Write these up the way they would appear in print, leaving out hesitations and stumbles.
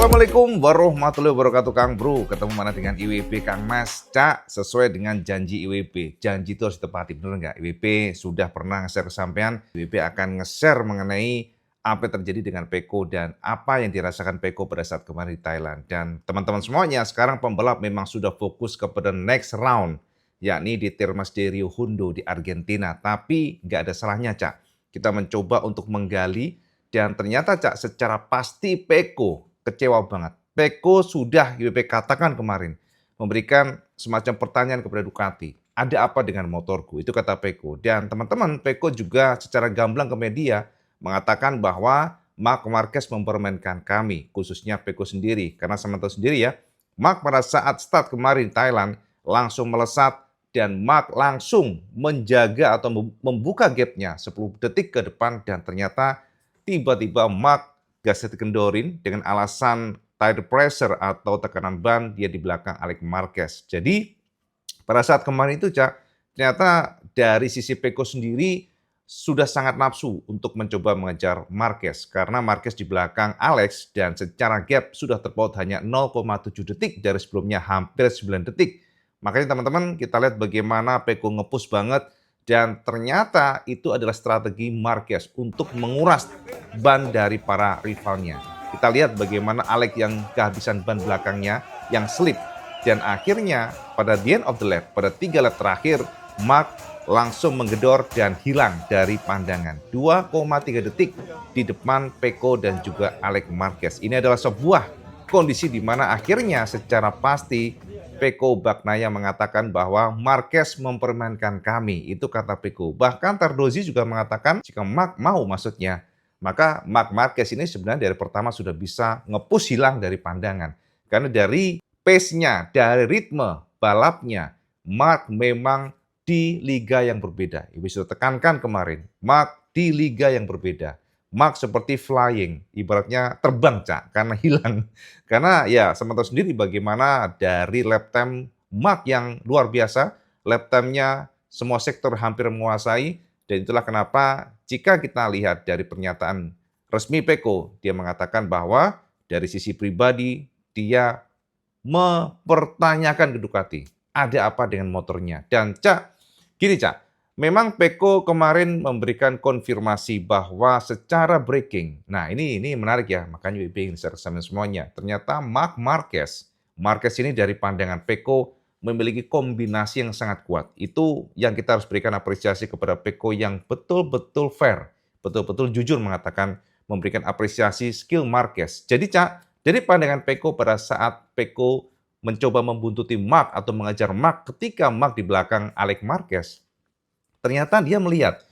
Assalamualaikum warahmatullahi wabarakatuh Kang Bro. Ketemu mana dengan IWB Kang Mas. Cak, sesuai dengan janji IWB. Janji itu harus ditepati, bener nggak? IWB sudah pernah nge-share kesampaian. IWB akan nge-share mengenai apa yang terjadi dengan Peko dan apa yang dirasakan Peko pada saat kemarin di Thailand. Dan teman-teman semuanya, sekarang pembalap memang sudah fokus kepada next round, yakni di Termas de Rio Hondo di Argentina. Tapi nggak ada salahnya, Cak. Kita mencoba untuk menggali dan ternyata, Cak, secara pasti Peko kecewa banget. Peko sudah IWB katakan kemarin, memberikan semacam pertanyaan kepada Ducati. Ada apa dengan motorku? Itu kata Peko. Dan teman-teman, Peko juga secara gamblang ke media mengatakan bahwa Marc Marquez mempermainkan kami, khususnya Peko sendiri. Karena sama tahu sendiri ya, Marc pada saat start kemarin Thailand langsung melesat dan Marc langsung menjaga atau membuka gapnya 10 detik ke depan dan ternyata tiba-tiba Marc gasnya dikendorin dengan alasan tire pressure atau tekanan ban dia di belakang Alex Marquez. Jadi pada saat kemarin itu, Cak, ternyata dari sisi Peko sendiri sudah sangat nafsu untuk mencoba mengejar Marquez karena Marquez di belakang Alex dan secara gap sudah terpaut hanya 0,7 detik dari sebelumnya hampir 9 detik. Makanya teman-teman kita lihat bagaimana Peko nge-push banget dan ternyata itu adalah strategi Marquez untuk menguras ban dari para rivalnya. Kita lihat bagaimana Alex yang kehabisan ban belakangnya yang slip. Dan akhirnya pada the end of the lap, pada 3 lap terakhir, Marc langsung menggedor dan hilang dari pandangan. 2,3 detik di depan Peko dan juga Alex Marquez. Ini adalah sebuah kondisi di mana akhirnya secara pasti Peko Bagnaia mengatakan bahwa Marquez mempermainkan kami. Itu kata Peko. Bahkan Tardozi juga mengatakan jika Marc mau maksudnya, maka Marc Marquez ini sebenarnya dari pertama sudah bisa nge-push hilang dari pandangan. Karena dari pace-nya, dari ritme balapnya, Marc memang di liga yang berbeda. Ibu sudah tekankan kemarin, Marc di liga yang berbeda. Marc seperti flying, ibaratnya terbang, Cak, karena hilang. Karena ya sama tahu sendiri bagaimana dari lap time Marc yang luar biasa, lap time-nya semua sektor hampir menguasai, dan itulah kenapa jika kita lihat dari pernyataan resmi Peko, dia mengatakan bahwa dari sisi pribadi dia mempertanyakan ke Ducati, ada apa dengan motornya. Dan Cak, gini Cak, memang Peko kemarin memberikan konfirmasi bahwa secara braking, nah ini menarik ya, makanya WB ingin share sama semuanya. Ternyata Marc Marquez ini dari pandangan Peko memiliki kombinasi yang sangat kuat. Itu yang kita harus berikan apresiasi kepada Peko yang betul-betul fair, betul-betul jujur mengatakan memberikan apresiasi skill Marquez. Jadi Cak, dari pandangan Peko pada saat Peko mencoba membuntuti Marc atau mengejar Marc ketika Marc di belakang Alex Marquez, ternyata dia melihat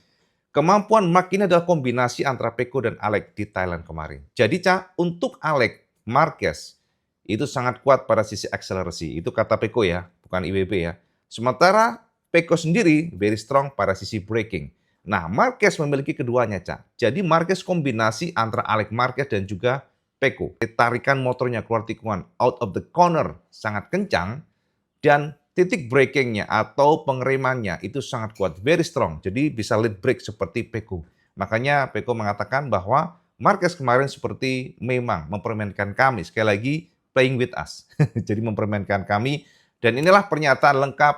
kemampuan Marc ini adalah kombinasi antara Peko dan Alex di Thailand kemarin. Jadi Cak, untuk Alex Marquez itu sangat kuat pada sisi akselerasi. Itu kata Peko ya, bukan IWB ya. Sementara Peko sendiri very strong pada sisi braking. Nah, Marquez memiliki keduanya, Cak. Jadi Marquez kombinasi antara Alex Marquez dan juga Peko. Tarikan motornya keluar tikungan out of the corner sangat kencang dan titik breakingnya atau pengeremannya itu sangat kuat, very strong. Jadi bisa lead brake seperti Peko. Makanya Peko mengatakan bahwa Marquez kemarin seperti memang mempermainkan kami. Sekali lagi, playing with us. Jadi mempermainkan kami. Dan inilah pernyataan lengkap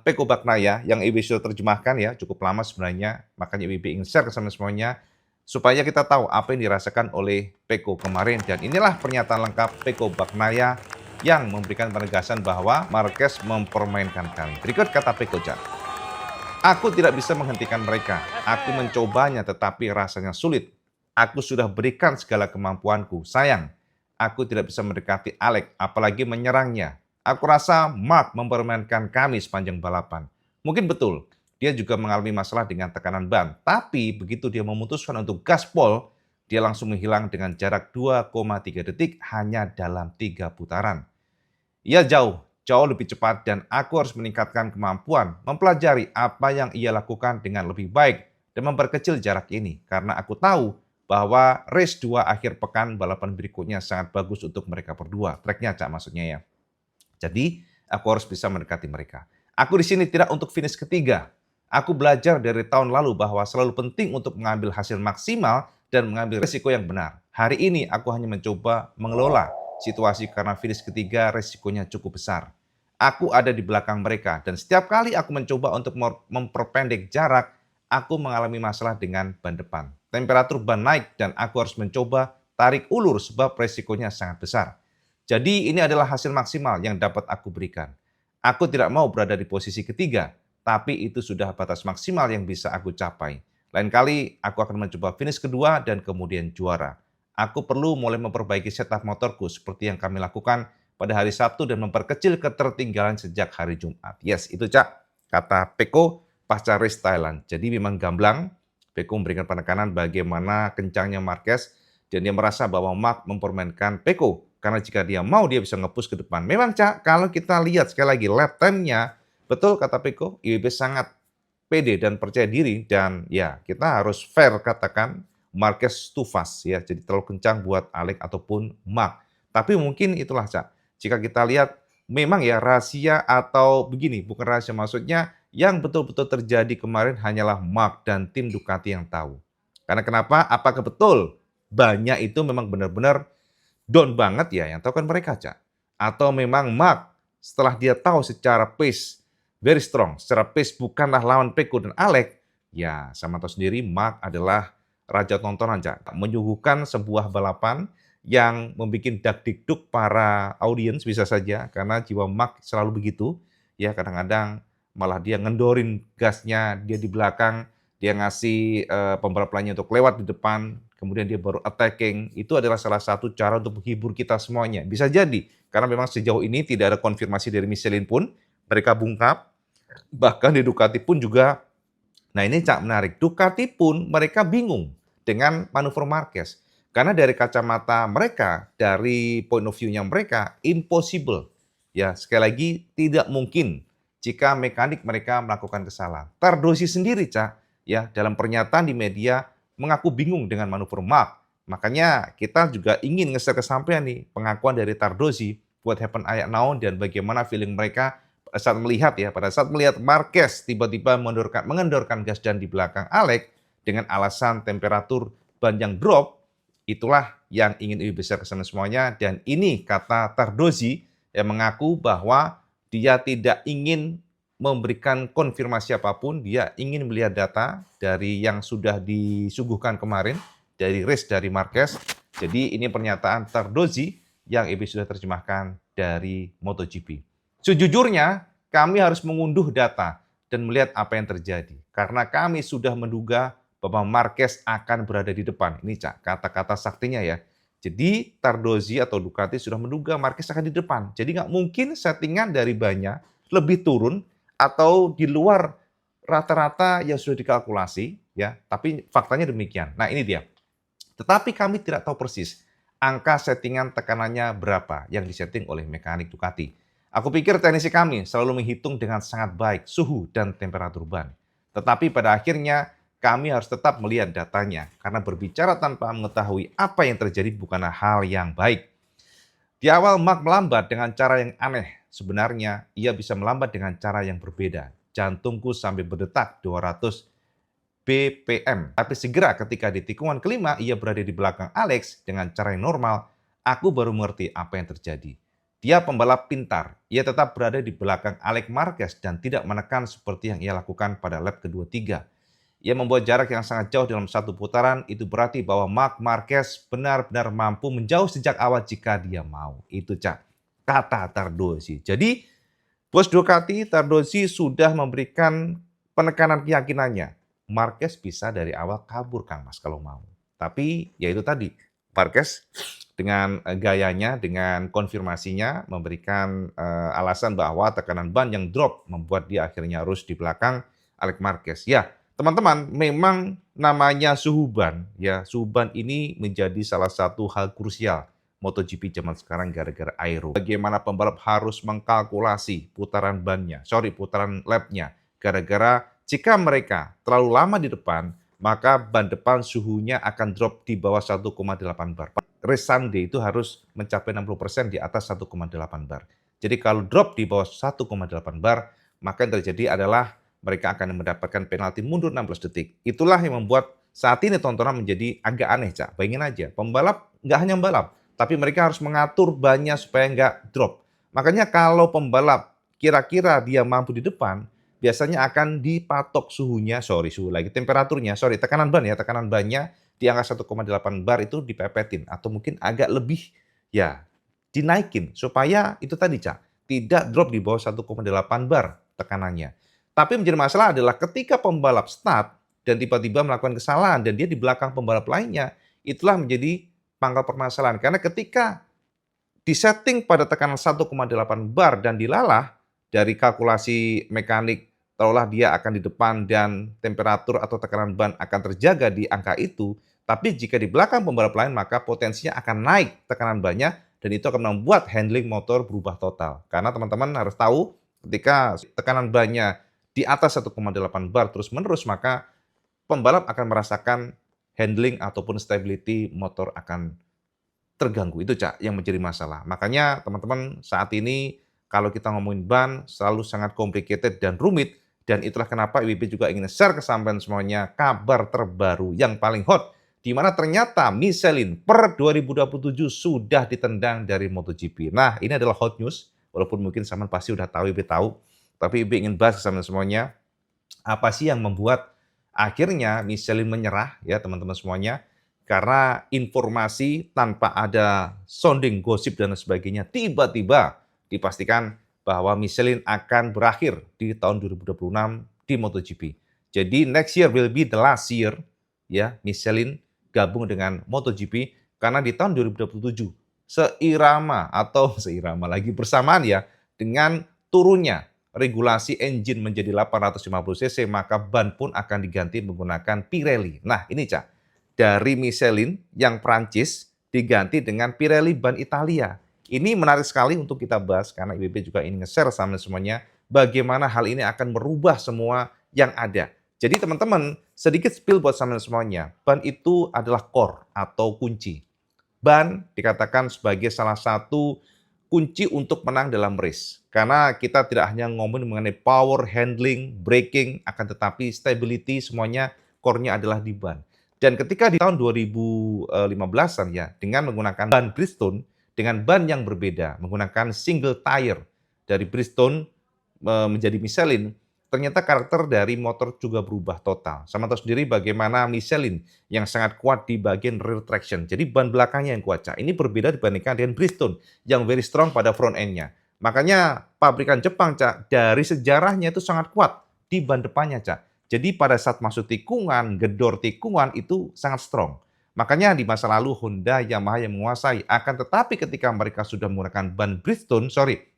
Peko Bagnaia yang IWB sudah terjemahkan ya, cukup lama sebenarnya. Makanya IWB ingin share ke semuanya supaya kita tahu apa yang dirasakan oleh Peko kemarin. Dan inilah pernyataan lengkap Peko Bagnaia yang memberikan penegasan bahwa Marquez mempermainkan kami. Berikut kata Peko, Cak. Aku tidak bisa menghentikan mereka. Aku mencobanya tetapi rasanya sulit. Aku sudah berikan segala kemampuanku. Sayang, aku tidak bisa mendekati Alex, apalagi menyerangnya. Aku rasa Marc mempermainkan kami sepanjang balapan. Mungkin betul, dia juga mengalami masalah dengan tekanan ban. Tapi begitu dia memutuskan untuk gaspol, dia langsung menghilang dengan jarak 2,3 detik hanya dalam 3 putaran. Ia jauh lebih cepat dan aku harus meningkatkan kemampuan mempelajari apa yang ia lakukan dengan lebih baik dan memperkecil jarak ini. Karena aku tahu bahwa race 2 akhir pekan balapan berikutnya sangat bagus untuk mereka berdua. Tracknya, Cak, maksudnya ya. Jadi, aku harus bisa mendekati mereka. Aku di sini tidak untuk finish ketiga. Aku belajar dari tahun lalu bahwa selalu penting untuk mengambil hasil maksimal dan mengambil risiko yang benar. Hari ini aku hanya mencoba mengelola situasi karena finish ketiga risikonya cukup besar. Aku ada di belakang mereka dan setiap kali aku mencoba untuk memperpendek jarak, aku mengalami masalah dengan ban depan. Temperatur ban naik dan aku harus mencoba tarik ulur sebab risikonya sangat besar. Jadi ini adalah hasil maksimal yang dapat aku berikan. Aku tidak mau berada di posisi ketiga, tapi itu sudah batas maksimal yang bisa aku capai. Lain kali aku akan mencoba finish kedua dan kemudian juara. Aku perlu mulai memperbaiki setup motorku seperti yang kami lakukan pada hari Sabtu dan memperkecil ketertinggalan sejak hari Jumat. Yes, itu Cak, kata Peko pasca race Thailand. Jadi memang gamblang, Peko memberikan penekanan bagaimana kencangnya Marquez dan dia merasa bahwa Mark mempermainkan Peko. Karena jika dia mau, dia bisa nge-push ke depan. Memang, Cak, kalau kita lihat sekali lagi lap time-nya, betul kata Peko, IWB sangat pede dan percaya diri. Dan ya, kita harus fair katakan, Marquez too fast. Ya, jadi terlalu kencang buat Alex ataupun Mark. Tapi mungkin itulah, Cak. Jika kita lihat, memang ya rahasia atau begini, bukan rahasia maksudnya, yang betul-betul terjadi kemarin hanyalah Mark dan tim Ducati yang tahu. Karena kenapa? Apakah betul banyak itu memang benar-benar down banget ya, yang tahu kan mereka, Cak. Atau memang Mark setelah dia tahu secara pace very strong, secara pace bukanlah lawan Peko dan Alex, ya sama tahu sendiri Mark adalah raja tontonan, Cak. Menyuguhkan sebuah balapan yang membuat dak-dikduk para audiens bisa saja karena jiwa Mark selalu begitu, ya kadang-kadang malah dia ngendorin gasnya, dia di belakang, dia ngasih pembalap lainnya untuk lewat di depan, kemudian dia baru attacking, itu adalah salah satu cara untuk menghibur kita semuanya. Bisa jadi, karena memang sejauh ini tidak ada konfirmasi dari Michelin pun, mereka bungkap, bahkan di Ducati pun juga, nah ini Cak menarik, Ducati pun mereka bingung dengan manuver Marquez. Karena dari kacamata mereka, dari point of view-nya mereka, impossible. Ya, sekali lagi, tidak mungkin jika mekanik mereka melakukan kesalahan. Tardosi sendiri, Cak, ya dalam pernyataan di media, mengaku bingung dengan manuver Mark. Makanya kita juga ingin nge-share kesampaian nih pengakuan dari Tardosi buat happen ayak naon dan bagaimana feeling mereka pada saat melihat Marquez tiba-tiba mengendorkan gas dan di belakang Alex dengan alasan temperatur ban yang drop. Itulah yang ingin lebih besar ke sana semuanya dan ini kata Tardosi yang mengaku bahwa dia tidak ingin memberikan konfirmasi apapun, dia ingin melihat data dari yang sudah disuguhkan kemarin, dari race dari Marquez. Jadi ini pernyataan Tardosi yang EB sudah terjemahkan dari MotoGP. Sejujurnya, kami harus mengunduh data dan melihat apa yang terjadi. Karena kami sudah menduga bahwa Marquez akan berada di depan. Ini Cak, kata-kata saktinya ya. Jadi Tardosi atau Ducati sudah menduga Marquez akan di depan. Jadi nggak mungkin settingan dari bannya lebih turun atau di luar rata-rata yang sudah dikalkulasi, ya. Tapi faktanya demikian. Nah ini dia. Tetapi kami tidak tahu persis angka settingan tekanannya berapa yang disetting oleh mekanik Ducati. Aku pikir teknisi kami selalu menghitung dengan sangat baik suhu dan temperatur ban. Tetapi pada akhirnya kami harus tetap melihat datanya karena berbicara tanpa mengetahui apa yang terjadi bukanlah hal yang baik. Di awal Mark melambat dengan cara yang aneh. Sebenarnya ia bisa melambat dengan cara yang berbeda. Jantungku sampai berdetak 200 BPM. Tapi segera ketika di tikungan kelima ia berada di belakang Alex dengan cara yang normal, aku baru mengerti apa yang terjadi. Dia pembalap pintar. Ia tetap berada di belakang Alex Marquez dan tidak menekan seperti yang ia lakukan pada lap kedua-tiga. Ia membuat jarak yang sangat jauh dalam satu putaran, itu berarti bahwa Marc Marquez benar-benar mampu menjauh sejak awal jika dia mau. Itu Cak, kata Tardosi. Jadi, bos Ducati, Tardosi sudah memberikan penekanan keyakinannya. Marquez bisa dari awal kabur Kang Mas kalau mau. Tapi ya itu tadi, Marquez dengan gayanya, dengan konfirmasinya memberikan alasan bahwa tekanan ban yang drop membuat dia akhirnya harus di belakang Alex Marquez. Ya, teman-teman, memang namanya suhu ban, ya suhu ban ini menjadi salah satu hal krusial MotoGP zaman sekarang gara-gara aero. Bagaimana pembalap harus mengkalkulasi putaran bannya, putaran lapnya, gara-gara jika mereka terlalu lama di depan, maka ban depan suhunya akan drop di bawah 1,8 bar. Race Sunday itu harus mencapai 60% di atas 1,8 bar. Jadi kalau drop di bawah 1,8 bar, maka yang terjadi adalah mereka akan mendapatkan penalti mundur 16 detik. Itulah yang membuat saat ini tontonan menjadi agak aneh, Cak. Bayangin aja, pembalap nggak hanya balap, tapi mereka harus mengatur bannya supaya nggak drop. Makanya kalau pembalap kira-kira dia mampu di depan, biasanya akan dipatok suhunya, suhu lagi, temperaturnya, tekanan ban ya, tekanan bannya di angka 1,8 bar itu dipepetin atau mungkin agak lebih ya dinaikin supaya itu tadi, Cak, tidak drop di bawah 1,8 bar tekanannya. Tapi menjadi masalah adalah ketika pembalap start dan tiba-tiba melakukan kesalahan dan dia di belakang pembalap lainnya, itulah menjadi pangkal permasalahan. Karena ketika disetting pada tekanan 1,8 bar dan dilalah dari kalkulasi mekanik, taruhlah dia akan di depan dan temperatur atau tekanan ban akan terjaga di angka itu, tapi jika di belakang pembalap lain maka potensinya akan naik tekanan bannya dan itu akan membuat handling motor berubah total. Karena teman-teman harus tahu ketika tekanan bannya di atas 1,8 bar terus-menerus maka pembalap akan merasakan handling ataupun stability motor akan terganggu. Itu, Cak, yang menjadi masalah. Makanya teman-teman saat ini kalau kita ngomongin ban selalu sangat complicated dan rumit dan itulah kenapa IWB juga ingin share ke sampean semuanya kabar terbaru yang paling hot di mana ternyata Michelin per 2027 sudah ditendang dari MotoGP. Nah, ini adalah hot news walaupun mungkin sampean pasti udah tahu, IWB tahu, tapi IWB ingin bahas ke sampean semuanya apa sih yang membuat akhirnya Michelin menyerah ya teman-teman semuanya. Karena informasi tanpa ada sounding gosip dan sebagainya tiba-tiba dipastikan bahwa Michelin akan berakhir di tahun 2026 di MotoGP. Jadi next year will be the last year ya Michelin gabung dengan MotoGP karena di tahun 2027 seirama lagi bersamaan ya dengan turunnya regulasi engine menjadi 850 cc maka ban pun akan diganti menggunakan Pirelli. Nah, ini, Cak, dari Michelin yang Prancis diganti dengan Pirelli ban Italia. Ini menarik sekali untuk kita bahas karena IWB juga ingin nge-share sama semuanya bagaimana hal ini akan merubah semua yang ada. Jadi teman-teman, sedikit spill buat sama semuanya. Ban itu adalah core atau kunci. Ban dikatakan sebagai salah satu kunci untuk menang dalam race. Karena kita tidak hanya ngomongin mengenai power, handling, braking, akan tetapi stability semuanya core-nya adalah di ban. Dan ketika di tahun 2015-an ya, dengan menggunakan ban Bridgestone, dengan ban yang berbeda, menggunakan single tire dari Bridgestone menjadi Michelin, ternyata karakter dari motor juga berubah total. Sama tahu sendiri bagaimana Michelin yang sangat kuat di bagian rear traction. Jadi ban belakangnya yang kuat, Cak. Ini berbeda dibandingkan dengan Bridgestone yang very strong pada front end-nya. Makanya pabrikan Jepang, Cak, dari sejarahnya itu sangat kuat di ban depannya, Cak. Jadi pada saat masuk tikungan, gedor tikungan itu sangat strong. Makanya di masa lalu Honda, Yamaha yang menguasai. Akan tetapi ketika mereka sudah menggunakan ban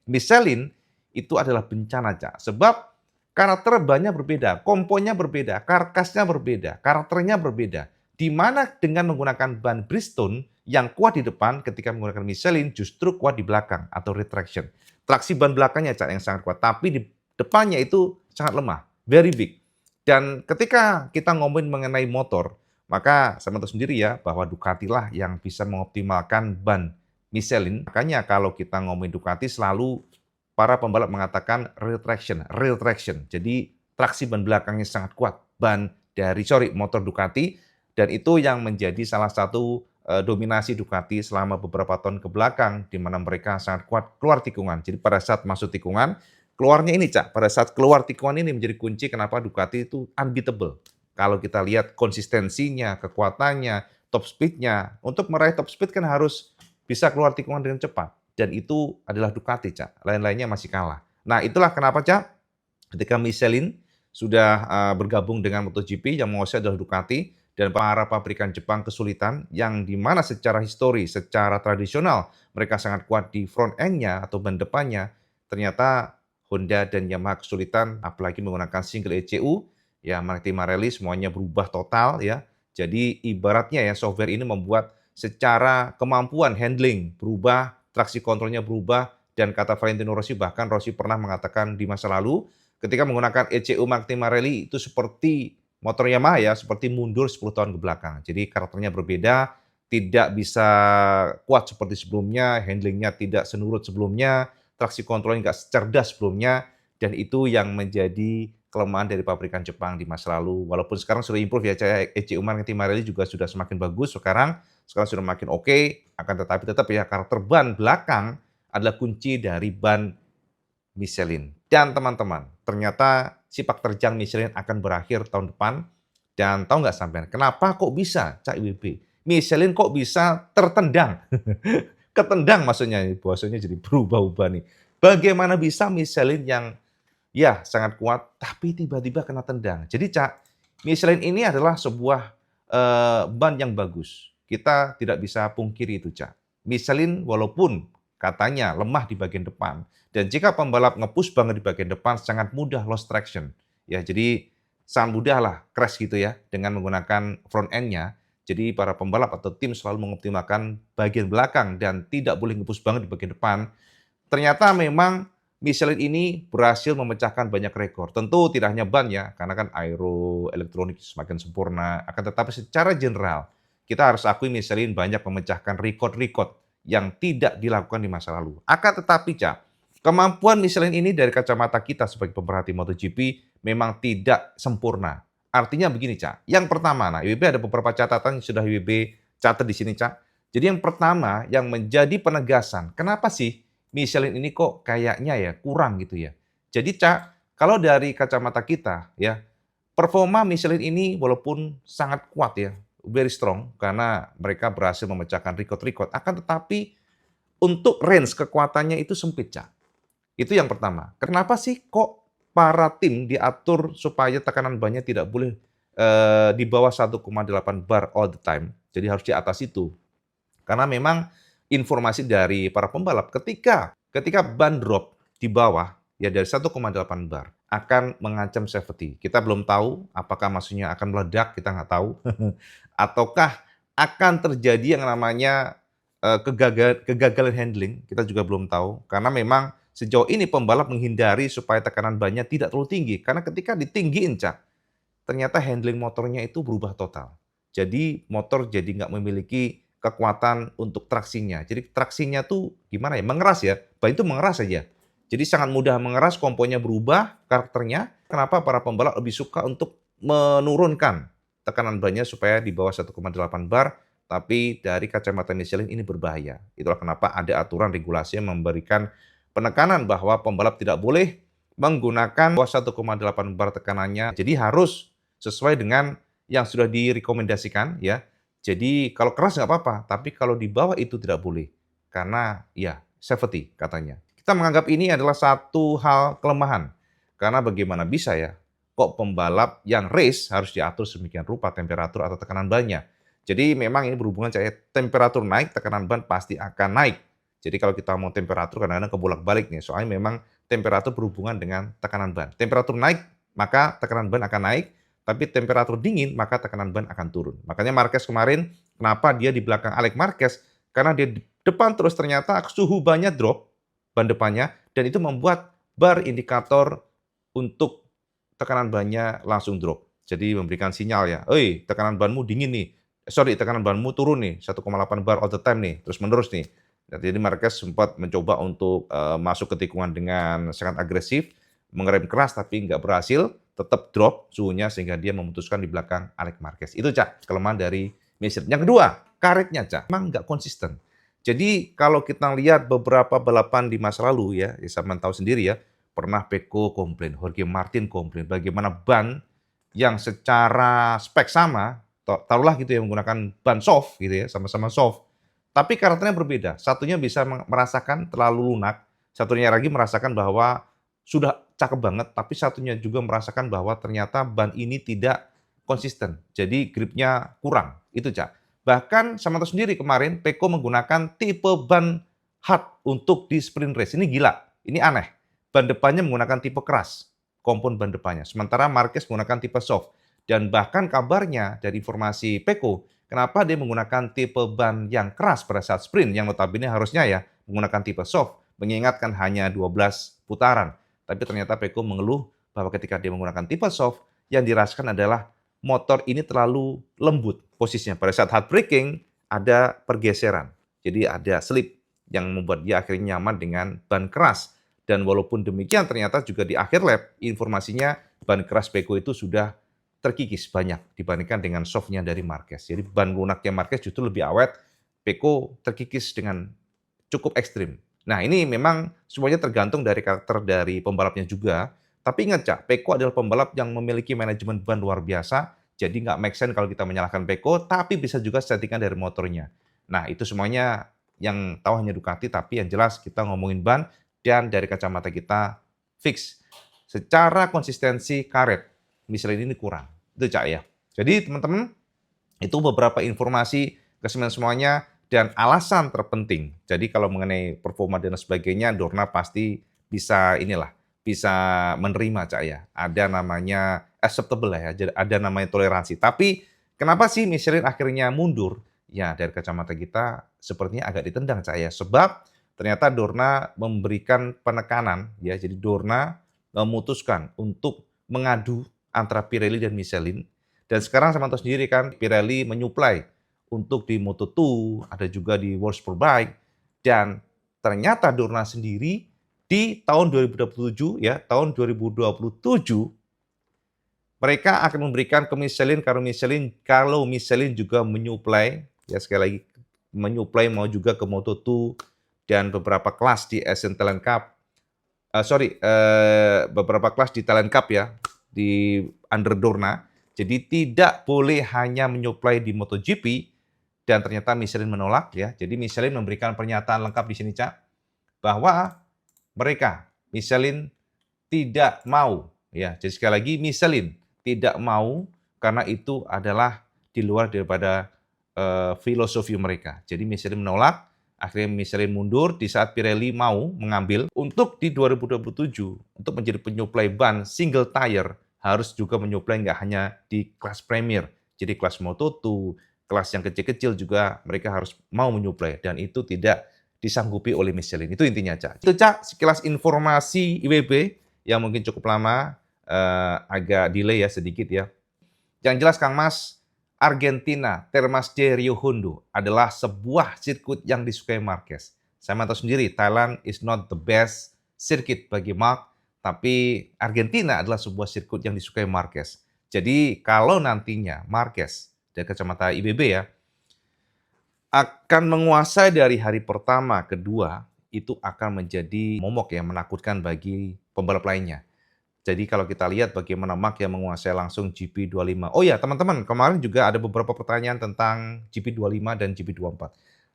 Michelin itu adalah bencana, Cak. Sebab karakter bannya berbeda, komponnya berbeda, karkasnya berbeda, karakternya berbeda. Di mana dengan menggunakan ban Bridgestone yang kuat di depan ketika menggunakan Michelin justru kuat di belakang atau retraction. Traksi ban belakangnya, Cak, yang sangat kuat, tapi di depannya itu sangat lemah, very big. Dan ketika kita ngomongin mengenai motor, maka sama tahu sendiri ya bahwa Ducati lah yang bisa mengoptimalkan ban Michelin. Makanya kalau kita ngomongin Ducati selalu para pembalap mengatakan rear traction. Jadi traksi ban belakangnya sangat kuat. Motor Ducati dan itu yang menjadi salah satu dominasi Ducati selama beberapa tahun ke belakang di mana mereka sangat kuat keluar tikungan. Jadi pada saat masuk tikungan, keluarnya ini, Cak, pada saat keluar tikungan ini menjadi kunci kenapa Ducati itu unbeatable. Kalau kita lihat konsistensinya, kekuatannya, top speed-nya, untuk meraih top speed kan harus bisa keluar tikungan dengan cepat. Dan itu adalah Ducati, Cak. Lain-lainnya masih kalah. Nah, itulah kenapa, Cak, ketika Michelin sudah bergabung dengan MotoGP yang menguasai adalah Ducati dan para pabrikan Jepang kesulitan yang dimana secara histori, secara tradisional mereka sangat kuat di front end-nya atau ban depannya, ternyata Honda dan Yamaha kesulitan apalagi menggunakan single ECU, ya Martinelli semuanya berubah total ya. Jadi ibaratnya ya software ini membuat secara kemampuan handling berubah, traksi kontrolnya berubah, dan kata Valentino Rossi, bahkan Rossi pernah mengatakan di masa lalu, ketika menggunakan ECU Martinelli itu seperti motor Yamaha ya, seperti mundur 10 tahun ke belakang. Jadi karakternya berbeda, tidak bisa kuat seperti sebelumnya, handlingnya tidak senurut sebelumnya, traksi kontrolnya nggak cerdas sebelumnya, dan itu yang menjadi kelemahan dari pabrikan Jepang di masa lalu. Walaupun sekarang sudah improve ya, kayak Eci Umar Ngetti Marelli juga sudah semakin bagus sekarang sudah makin oke, akan tetapi tetap ya karakter ban belakang adalah kunci dari ban Michelin. Dan teman-teman, ternyata sepak terjang Michelin akan berakhir tahun depan. Dan tahu nggak sampean, kenapa kok bisa Cak IWB? Michelin kok bisa tertendang? Ketendang maksudnya, bahasanya jadi berubah-ubah nih. Bagaimana bisa Michelin yang ya sangat kuat, tapi tiba-tiba kena tendang? Jadi Cak, Michelin ini adalah sebuah ban yang bagus. Kita tidak bisa pungkiri itu Cak. Michelin walaupun katanya lemah di bagian depan, dan jika pembalap nge-push banget di bagian depan, sangat mudah lost traction. Ya, jadi sangat mudah lah crash gitu ya, dengan menggunakan front end-nya. Jadi para pembalap atau tim selalu mengoptimalkan bagian belakang dan tidak boleh nge-push banget di bagian depan. Ternyata memang Michelin ini berhasil memecahkan banyak rekor. Tentu tidak hanya ban ya, karena kan aero, elektronik semakin sempurna. Akan tetapi secara general, kita harus akui Michelin banyak memecahkan rekor-rekor yang tidak dilakukan di masa lalu. Akan tetapi, Cak, kemampuan Michelin ini dari kacamata kita sebagai pemerhati MotoGP memang tidak sempurna. Artinya begini, Cak. Yang pertama, nah IWB ada beberapa catatan yang sudah IWB catat di sini, Cak. Jadi yang pertama, yang menjadi penegasan, kenapa sih Michelin ini kok kayaknya ya kurang gitu ya. Jadi Cak, kalau dari kacamata kita ya, performa Michelin ini walaupun sangat kuat ya, very strong karena mereka berhasil memecahkan rekor-rekor, akan tetapi untuk range kekuatannya itu sempit, Cak. Itu yang pertama. Kenapa sih kok para tim diatur supaya tekanan bannya tidak boleh di bawah 1,8 bar all the time. Jadi harus di atas itu. Karena memang informasi dari para pembalap ketika ban drop di bawah ya dari 1,8 bar akan mengancam safety. Kita belum tahu apakah maksudnya akan meledak, kita nggak tahu. Ataukah akan terjadi yang namanya kegagalan handling, kita juga belum tahu. Karena memang sejauh ini pembalap menghindari supaya tekanan bannya tidak terlalu tinggi. Karena ketika ditinggiin, Cak, ternyata handling motornya itu berubah total. Jadi motor jadi nggak memiliki kekuatan untuk traksinya. Jadi traksinya tuh gimana ya, mengeras ya. Ban itu mengeras saja. Jadi sangat mudah mengeras, komponnya berubah, karakternya. Kenapa para pembalap lebih suka untuk menurunkan tekanan bannya supaya di bawah 1,8 bar, tapi dari kacamata Michelin ini berbahaya. Itulah kenapa ada aturan regulasi yang memberikan penekanan bahwa pembalap tidak boleh menggunakan bawah 1,8 bar tekanannya. Jadi harus sesuai dengan yang sudah direkomendasikan ya. Jadi kalau keras nggak apa-apa, tapi kalau di bawah itu tidak boleh. Karena ya safety katanya. Kita menganggap ini adalah satu hal kelemahan. Karena bagaimana bisa ya, kok pembalap yang race harus diatur sedemikian rupa temperatur atau tekanan bannya. Jadi memang ini berhubungan temperatur naik, tekanan ban pasti akan naik. Jadi kalau kita mau temperatur kadang-kadang kebolak-balik nih, soalnya memang temperatur berhubungan dengan tekanan ban. Temperatur naik, maka tekanan ban akan naik. Tapi temperatur dingin, maka tekanan ban akan turun. Makanya Marquez kemarin, kenapa dia di belakang Alex Marquez? Karena dia di depan terus ternyata suhu bannya drop, ban depannya, dan itu membuat bar indikator untuk tekanan bannya langsung drop. Jadi memberikan sinyal ya, tekanan banmu dingin nih. Tekanan banmu turun nih, 1,8 bar all the time nih, terus menerus nih. Jadi Marquez sempat mencoba untuk masuk ke tikungan dengan sangat agresif, mengerem keras tapi nggak berhasil, tetap drop suhunya sehingga dia memutuskan di belakang Alex Marquez. Itu Cak, kelemahan dari Michelin. Yang kedua, karetnya Cak, memang nggak konsisten. Jadi kalau kita lihat beberapa balapan di masa lalu ya sama tahu sendiri ya, pernah Pecco komplain, Jorge Martin komplain, bagaimana ban yang secara spek sama, taruhlah gitu ya menggunakan ban soft gitu ya, sama-sama soft. Tapi karakternya berbeda. Satunya bisa merasakan terlalu lunak, satunya lagi merasakan bahwa sudah cakep banget, tapi satunya juga merasakan bahwa ternyata ban ini tidak konsisten. Jadi gripnya kurang. Itu, Cak. Bahkan sama tahu sendiri kemarin Pecco menggunakan tipe ban hard untuk di sprint race. Ini gila. Ini aneh. Ban depannya menggunakan tipe keras, kompon ban depannya. Sementara Marquez menggunakan tipe soft. Dan bahkan kabarnya dari informasi Pecco, kenapa dia menggunakan tipe ban yang keras pada saat sprint, yang notabene harusnya ya menggunakan tipe soft, mengingatkan hanya 12 putaran. Tapi ternyata Pecco mengeluh bahwa ketika dia menggunakan tipe soft, yang dirasakan adalah motor ini terlalu lembut posisinya. Pada saat hard braking, ada pergeseran. Jadi ada slip yang membuat dia akhirnya nyaman dengan ban keras. Dan walaupun demikian ternyata juga di akhir lap, informasinya ban keras Peko itu sudah terkikis banyak dibandingkan dengan softnya dari Marquez. Jadi ban lunaknya Marquez justru lebih awet, Peko terkikis dengan cukup ekstrim. Nah, ini memang semuanya tergantung dari karakter dari pembalapnya juga. Tapi ingat, Cak, Peko adalah pembalap yang memiliki manajemen ban luar biasa. Jadi nggak make sense kalau kita menyalahkan Peko, tapi bisa juga settingan dari motornya. Nah, itu semuanya yang tahu hanya Ducati, tapi yang jelas kita ngomongin ban dan dari kacamata kita fix. Secara konsistensi karet, Michelin ini kurang. Itu, Cak, ya. Jadi, teman-teman, itu beberapa informasi kesemuanya semuanya dan alasan terpenting. Jadi kalau mengenai performa dan sebagainya, Dorna pasti bisa bisa menerima, Cak, ya. Ada namanya acceptable lah ya, ada namanya toleransi. Tapi kenapa sih Michelin akhirnya mundur? Ya dari kacamata kita sepertinya agak ditendang, Cak, ya. Sebab ternyata Dorna memberikan penekanan ya. Jadi Dorna memutuskan untuk mengadu antara Pirelli dan Michelin. Dan sekarang sama tahu sendiri kan, Pirelli menyuplai untuk di Moto2, ada juga di World Superbike, dan ternyata Dorna sendiri di tahun 2027 ya, tahun 2027 mereka akan memberikan ke Michelin kalau Michelin juga menyuplai ya sekali lagi menyuplai mau juga ke Moto2 dan beberapa kelas di Asian Talent Cup. Beberapa kelas di Talent Cup ya, di under Dorna. Jadi tidak boleh hanya menyuplai di MotoGP, dan ternyata Michelin menolak ya. Jadi Michelin memberikan pernyataan lengkap di sini, Cak, bahwa mereka Michelin tidak mau ya. Jadi sekali lagi Michelin tidak mau karena itu adalah di luar daripada filosofi mereka. Jadi Michelin menolak. Akhirnya Michelin mundur di saat Pirelli mau mengambil untuk di 2027 untuk menjadi penyuplai ban single tire harus juga menyuplai nggak hanya di kelas Premier. Jadi kelas Moto2, kelas yang kecil-kecil juga mereka harus mau menyuplai dan itu tidak disanggupi oleh Michelin. Itu intinya, Cak. Itu, Cak, sekilas informasi IWB yang mungkin cukup lama, agak delay ya sedikit ya. Yang jelas Kang Mas, Argentina, Termas de Rio Hondo adalah sebuah sirkuit yang disukai Marquez. Saya tahu sendiri, Thailand is not the best sirkuit bagi Mark, tapi Argentina adalah sebuah sirkuit yang disukai Marquez. Jadi kalau nantinya Marquez dari kacamata IBB ya, akan menguasai dari hari pertama, kedua, itu akan menjadi momok yang menakutkan bagi pembalap lainnya. Jadi kalau kita lihat bagaimana Mark yang menguasai langsung GP25. Oh ya teman-teman, kemarin juga ada beberapa pertanyaan tentang GP25 dan GP24.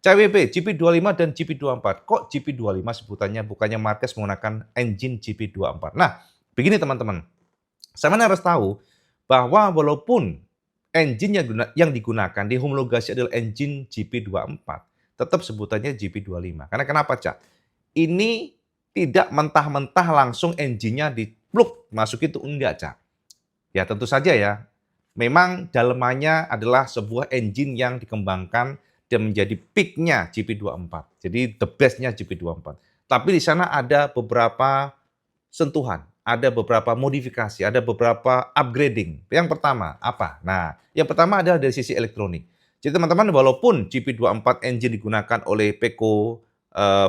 CWP, GP25 dan GP24. Kok GP25 sebutannya bukannya Marquez menggunakan engine GP24? Nah, begini teman-teman. Saya harus tahu bahwa walaupun engine yang digunakan di homologasi adalah engine GP24, tetap sebutannya GP25. Karena kenapa, Cak? Ini tidak mentah-mentah langsung engine-nya diplug masuk itu, enggak, Cak. Ya tentu saja ya, memang dalemannya adalah sebuah engine yang dikembangkan dan menjadi peak-nya GP24. Jadi the best-nya GP24. Tapi di sana ada beberapa sentuhan, ada beberapa modifikasi, ada beberapa upgrading. Yang pertama apa? Nah, yang pertama adalah dari sisi elektronik. Jadi teman-teman, walaupun GP24 engine digunakan oleh Pecco,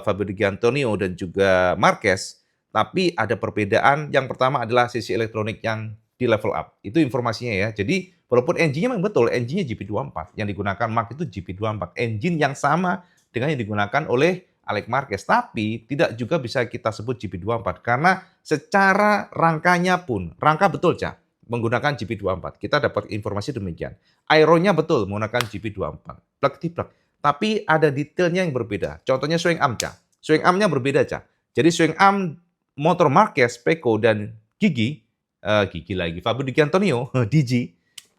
Fabio Di Giannantonio dan juga Marquez, tapi ada perbedaan. Yang pertama adalah sisi elektronik yang di level up. Itu informasinya ya. Jadi walaupun engine-nya memang betul, engine-nya GP24, yang digunakan Mark itu GP24, engine yang sama dengan yang digunakan oleh Alex Marquez, tapi tidak juga bisa kita sebut GP24 karena secara rangkanya pun, rangka betul, Cak, menggunakan GP24. Kita dapat informasi demikian. Aeronya betul menggunakan GP24. Plug-plug. Tapi ada detailnya yang berbeda. Contohnya swing arm, Cak. Swing arm-nya berbeda, Cak. Jadi swing arm motor Marquez, Pecco dan Fabio Di Giannantonio, DG,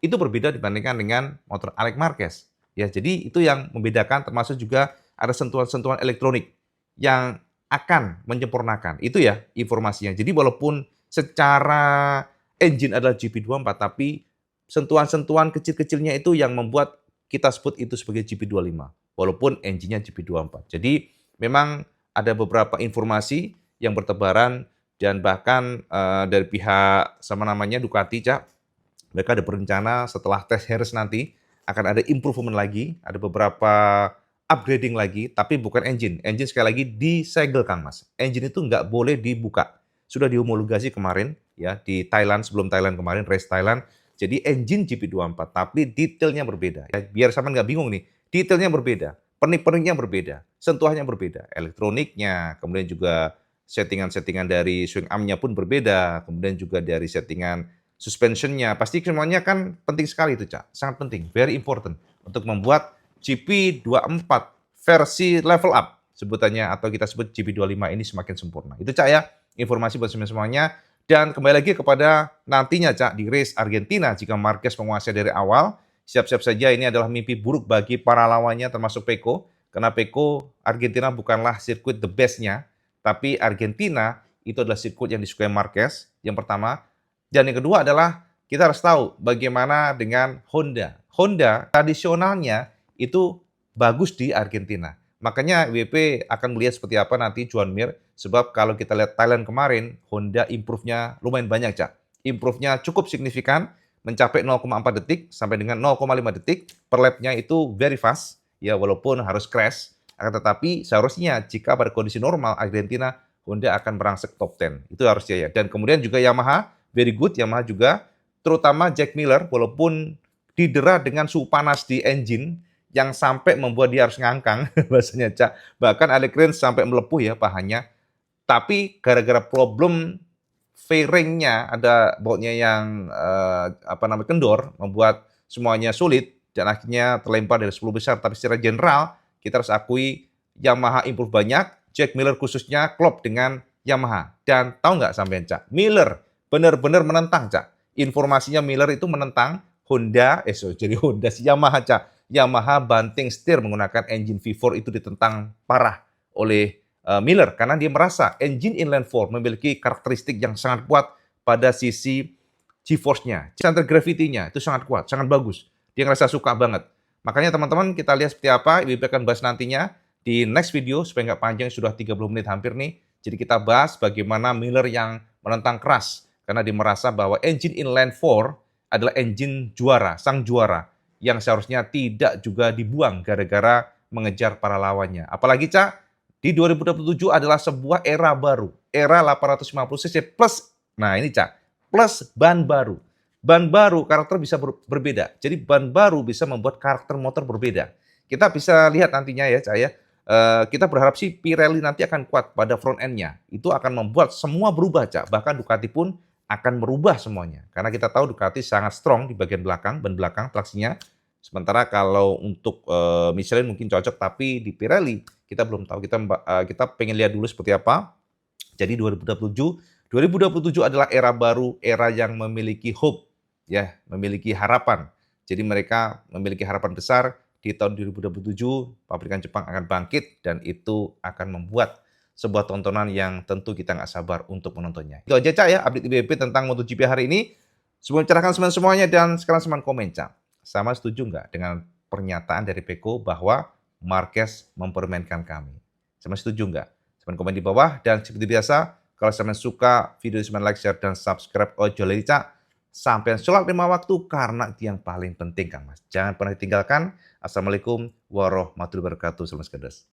itu berbeda dibandingkan dengan motor Alex Marquez. Ya, jadi itu yang membedakan, termasuk juga ada sentuhan-sentuhan elektronik yang akan menyempurnakan. Itu ya informasinya. Jadi walaupun secara engine adalah GP24, tapi sentuhan-sentuhan kecil-kecilnya itu yang membuat kita sebut itu sebagai GP25. Walaupun engine-nya GP24. Jadi memang ada beberapa informasi yang bertebaran dan bahkan dari pihak Ducati, Cak, mereka ada berencana setelah tes Harris nanti akan ada improvement lagi, ada beberapa upgrading lagi, tapi bukan engine. Engine sekali lagi disegel, Kang Mas. Engine itu nggak boleh dibuka. sudah dihomologasi kemarin ya di Thailand, sebelum Thailand kemarin, race Thailand. Jadi engine GP24, tapi detailnya berbeda. Ya, biar sama nggak bingung nih, detailnya berbeda, pernik-perniknya berbeda, sentuhannya berbeda, elektroniknya, kemudian juga settingan-settingan dari swing arm-nya pun berbeda, kemudian juga dari settingan suspension-nya. Pasti semuanya kan penting sekali itu, Cak. Sangat penting, very important untuk membuat GP24 versi level up sebutannya, atau kita sebut GP25 ini semakin sempurna. Itu, Cak, ya, informasi buat semuanya. Dan kembali lagi kepada nantinya, Cak, di race Argentina, jika Marquez menguasai dari awal, siap-siap saja ini adalah mimpi buruk bagi para lawannya termasuk Pecco, karena Pecco Argentina bukanlah sirkuit the best-nya, tapi Argentina itu adalah sirkuit yang disukai Marquez, yang pertama. Dan yang kedua adalah kita harus tahu bagaimana dengan Honda. Honda tradisionalnya itu bagus di Argentina. Makanya WP akan melihat seperti apa nanti Joan Mir, sebab kalau kita lihat Thailand kemarin, Honda improve-nya lumayan banyak, Cak. Improve-nya cukup signifikan, mencapai 0,4 detik sampai dengan 0,5 detik per lap-nya, itu very fast, ya walaupun harus crash. Akan tetapi seharusnya jika pada kondisi normal Argentina, Honda akan merangsek top 10. Itu harusnya ya. Dan kemudian juga Yamaha, very good Yamaha juga, terutama Jack Miller, walaupun didera dengan suhu panas di engine, yang sampai membuat dia harus ngangkang, bahasanya, Cak. Bahkan Alex Rins sampai melepuh ya pahannya. Tapi gara-gara problem fairing-nya, ada bautnya yang kendor, membuat semuanya sulit dan akhirnya terlempar dari 10 besar. Tapi secara general kita harus akui Yamaha improve banyak, Jack Miller khususnya klop dengan Yamaha. Dan tahu nggak sampean, Cak? Miller benar-benar menentang, Cak. Informasinya Miller itu menentang Honda, jadi Honda si Yamaha, Cak. Yamaha banting setir menggunakan engine V4 itu ditentang parah oleh Miller karena dia merasa engine inline 4 memiliki karakteristik yang sangat kuat pada sisi G-force-nya, center gravity-nya itu sangat kuat, sangat bagus. Dia ngerasa suka banget. Makanya teman-teman kita lihat seperti apa, IWP akan bahas nantinya di next video supaya nggak panjang, sudah 30 menit hampir nih. Jadi kita bahas bagaimana Miller yang menentang keras karena dia merasa bahwa engine inline 4 adalah engine juara, sang juara, yang seharusnya tidak juga dibuang gara-gara mengejar para lawannya. Apalagi, Cak, di 2027 adalah sebuah era baru, era 850 cc plus, nah ini, Cak, plus ban baru. Ban baru karakter bisa berbeda. Jadi ban baru bisa membuat karakter motor berbeda. Kita bisa lihat nantinya ya, Cak, ya. Kita berharap sih Pirelli nanti akan kuat pada front end-nya. Itu akan membuat semua berubah, Cak. Bahkan Ducati pun akan merubah semuanya. Karena kita tahu Ducati sangat strong di bagian belakang, ban belakang traksinya. Sementara kalau untuk Michelin mungkin cocok, tapi di Pirelli kita belum tahu. Kita pengen lihat dulu seperti apa. Jadi 2027 adalah era baru, era yang memiliki hope, ya, memiliki harapan. Jadi mereka memiliki harapan besar di tahun 2027, pabrikan Jepang akan bangkit dan itu akan membuat sebuah tontonan yang tentu kita nggak sabar untuk menontonnya. Itu aja, Cak, ya, update IWP tentang MotoGP hari ini. Sebelum cerahkan semuanya dan sekarang semuanya komen, Cak. Sama setuju nggak dengan pernyataan dari Pecco bahwa Marquez mempermainkan kami? Sama setuju nggak? Semuanya komen di bawah. Dan seperti biasa, kalau semuanya suka video ini, like, share, dan subscribe. Ojo lali, Cak. Sampai sholat 5 waktu karena itu yang paling penting, Kang Mas. Jangan pernah ditinggalkan. Assalamualaikum warahmatullahi wabarakatuh. Salam sekedas.